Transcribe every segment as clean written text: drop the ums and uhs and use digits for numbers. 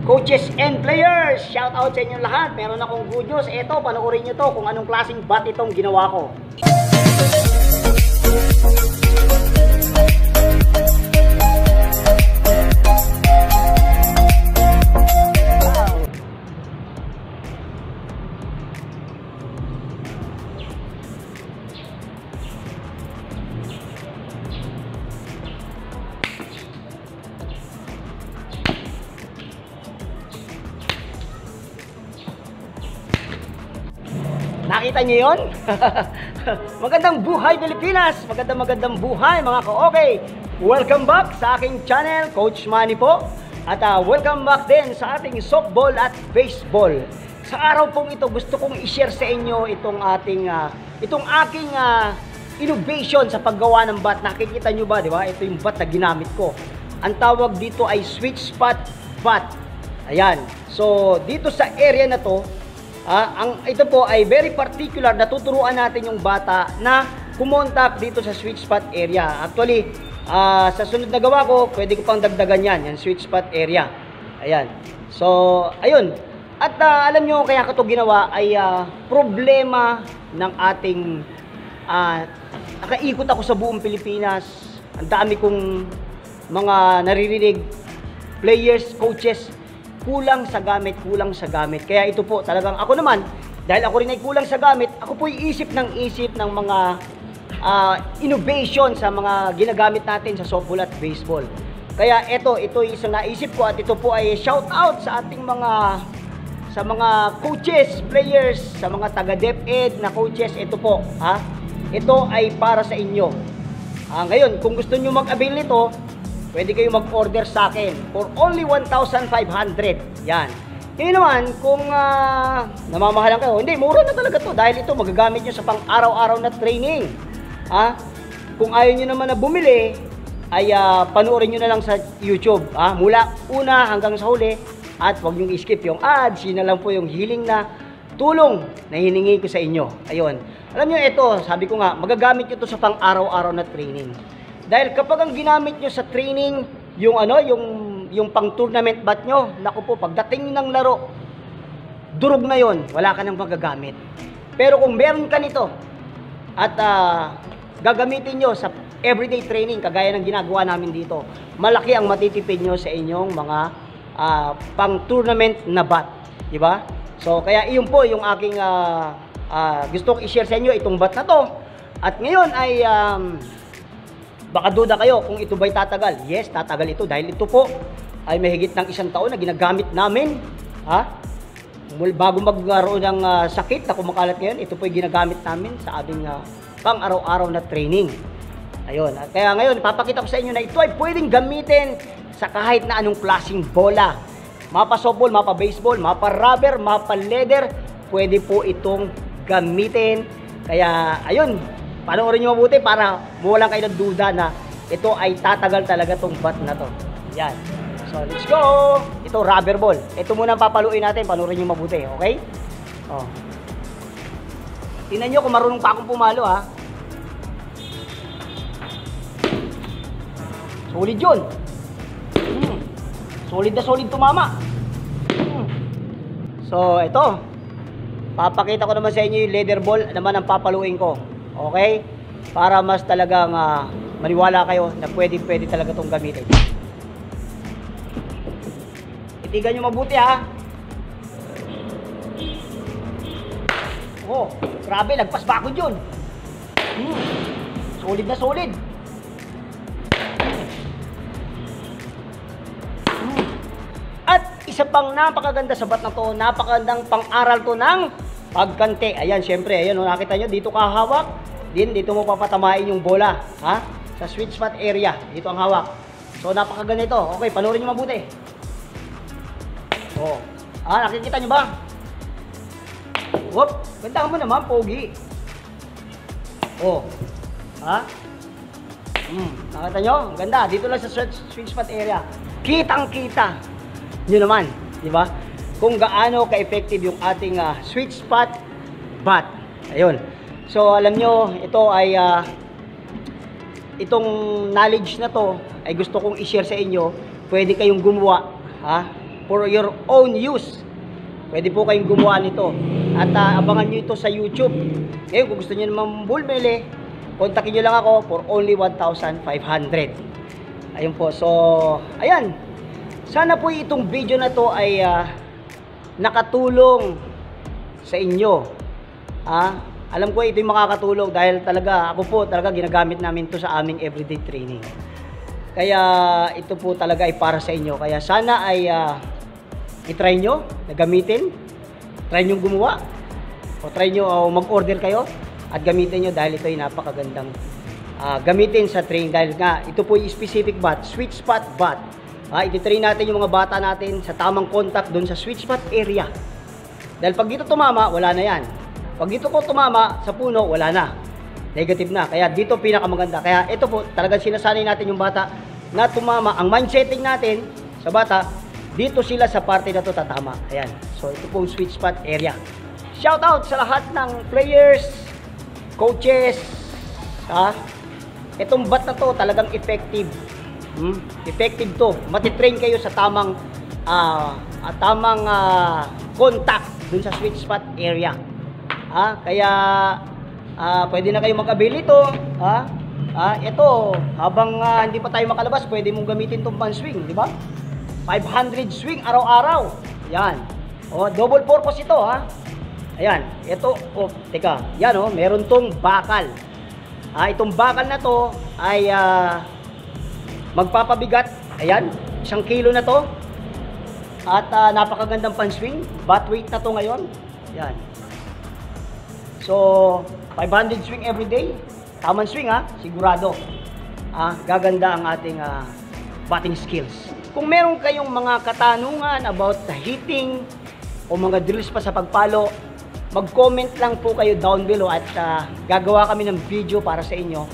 coaches and players, shout out sa inyo lahat. Meron akong good news. Ito, panoorin nyo to kung anong klaseng bat itong ginawa ko. Nakita niyo yun? Magandang buhay Pilipinas! Magandang buhay mga ka-okay! Welcome back sa aking channel, Coach Manny po. At welcome back din sa ating softball at baseball. Sa araw pong ito, gusto kong i-share sa inyo itong aking innovation sa paggawa ng bat. Nakikita nyo ba, di ba? Ito yung bat na ginamit ko. Ang tawag dito ay sweet spot bat. Ayan. So, dito sa area na to, ito po ay very particular na tuturuan natin yung bata na kumontak dito sa sweet spot area. Actually, sa sunod na gawa ko, pwede ko pang dagdagan yan, yung sweet spot area. Ayan. So, ayun. At alam nyo, kaya ko ito ginawa ay problema ng ating nakaikot ako sa buong Pilipinas. Ang dami kong mga naririnig, players, coaches, kulang sa gamit. Kaya ito po, talagang ako naman, dahil ako rin ay kulang sa gamit, ako po isip ng mga innovation sa mga ginagamit natin sa softball at baseball. Kaya ito isang naisip ko at ito po ay shout out sa ating mga coaches, players, sa mga taga DepEd na coaches. Ito po, ito ay para sa inyo. Ngayon, kung gusto nyo mag-avail nito, pwede kayo mag-order sa akin for only 1,500. Yan. Ngayon naman, kung namamahalan kayo, hindi, mura na talaga to dahil ito magagamit nyo sa pang-araw-araw na training. Kung ayaw nyo naman na bumili, ay panoorin nyo na lang sa YouTube. Mula una hanggang sa huli. At huwag nyo i-skip yung ads. Yun na lang po yung hiling na tulong na hiningi ko sa inyo. Ayun. Alam nyo, ito, sabi ko nga, magagamit nyo to sa pang-araw-araw na training. Dahil kapag ang ginamit nyo sa training, yung pang-tournament bat nyo, naku po, pagdating ng laro, durog na yon, wala ka nang magagamit. Pero kung meron ka nito, at gagamitin nyo sa everyday training, kagaya ng ginagawa namin dito, malaki ang matitipid nyo sa inyong mga pang-tournament na bat. Diba? So, kaya iyon po yung aking gusto kong i-share sa inyo, itong bat na to. At ngayon ay baka duda kayo kung ito ba'y tatagal. Yes, tatagal ito dahil ito po ay mahigit ng 1 taon na ginagamit namin. Bago magkaroon ng sakit na kumakalat ngayon, ito po ay ginagamit namin sa aming pang araw-araw na training. Ayun. Kaya ngayon, papakita ko sa inyo na ito ay pwedeng gamitin sa kahit na anong klaseng bola. Mapa softball, mapa baseball, mapa rubber, mapa leather, pwede po itong gamitin. Kaya, ayun. Panoorin nyo mabuti para mawalan kayo ng duda na ito ay tatagal talaga tong bat na to. Yan. So, let's go! Ito, rubber ball. Ito muna ang papaluin natin. Panoorin nyo mabuti, okay? Tingnan nyo kung marunong pa akong pumalo, Solid yun. Solid na solid tumama. So, ito. Papakita ko naman sa inyo yung leather ball naman ang papaluin ko. Okay? Para mas talagang maniwala kayo na pwede talaga itong gamitin. Itigan nyo mabuti, Oh, grabe, lagpas bakod yun. Solid na solid. At isa pang napakaganda sa bat na to, napakagandang pang-aral to ng pagkante. Ayan, syempre, ayan, nakita nyo, dito kahawak. Dito mo papatamain yung bola, sa sweet spot area. Dito ang hawak. So, napakaganda ito. Okay, panoorin nyo mabuti. Nakikita nyo ba? Whoop, ganda mo naman, pogi. Nakita nyo? Ganda. Dito lang sa sweet spot area. Kitang-kita nyo naman, di ba? Kung gaano ka-effective yung ating sweet spot bat. Ayun. So, alam nyo, ito ay itong knowledge na to ay gusto kong i-share sa inyo. Pwede kayong gumawa for your own use. Pwede po kayong gumawa nito. At abangan nyo ito sa YouTube. Ngayon, kung gusto nyo naman bumili, kontakin nyo lang ako for only 1,500. Ayun po. So, ayan. Sana po itong video na to ay nakatulong sa inyo. Alam ko ito yung makakatulong dahil talaga, ako po talaga ginagamit namin to sa aming everyday training. Kaya ito po talaga ay para sa inyo. Kaya sana ay i-try nyo na gamitin, try nyo gumawa, o try nyo mag-order kayo at gamitin nyo dahil ito ay napakagandang gamitin sa training dahil nga ito po yung specific bat, sweet spot bat. Iti-train natin yung mga bata natin sa tamang contact doon sa sweet spot area. Dahil pag dito tumama, wala na yan. Pag dito ko tumama sa puno, wala na. Negative na. Kaya dito pinakamaganda. Kaya ito po, talagang sinasanay natin yung bata na tumama. Ang mindsetting natin sa bata, dito sila sa parte na to tatama. Ayan. So, ito po yung sweet spot area. Shout out sa lahat ng players, coaches. Itong bat na to talagang effective. Effective to. Matitrain kayo sa tamang contact dun sa sweet spot area. Kaya pwede na kayo mag-avail ito. Ito, habang hindi pa tayo makalabas, pwede mong gamitin itong pan-swing, di ba? 500 swing araw-araw. Yan. Double purpose ito, Ayan. Ito, teka. Yan, meron tong bakal. Itong bakal na to ay magpapabigat. Ayan. 1 kilo na to. At napakagandang pan-swing. Bat weight na to ngayon. Yan. So, 500 swing every day. Tamang swing, sigurado. Gaganda ang ating batting skills. Kung meron kayong mga katanungan about the hitting o mga drills pa sa pagpalo, mag-comment lang po kayo down below at gagawa kami ng video para sa inyo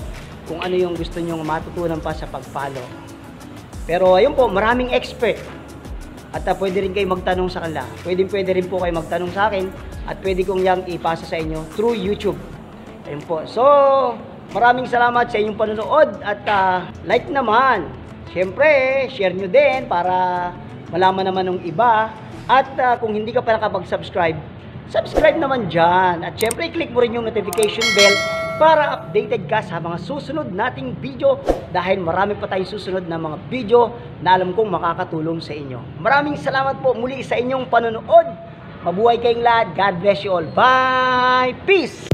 kung ano yung gusto nyong matutunan pa sa pagpalo. Pero ayun po, maraming expert at pwede rin kayo magtanong sa kanila. Pwede rin po kayo magtanong sa akin at pwede kong yang ipasa sa inyo through YouTube. Ayun po. So, maraming salamat sa inyong panonood at like naman. Siyempre, share nyo din para malaman naman ng iba. At kung hindi ka pa nakapag-subscribe, subscribe naman dyan. At siyempre, click mo rin yung notification bell para updated ka sa mga susunod nating video. Dahil marami pa tayong susunod na mga video na alam kong makakatulong sa inyo. Maraming salamat po muli sa inyong panonood. Mabuhay kayong lahat. God bless you all. Bye! Peace!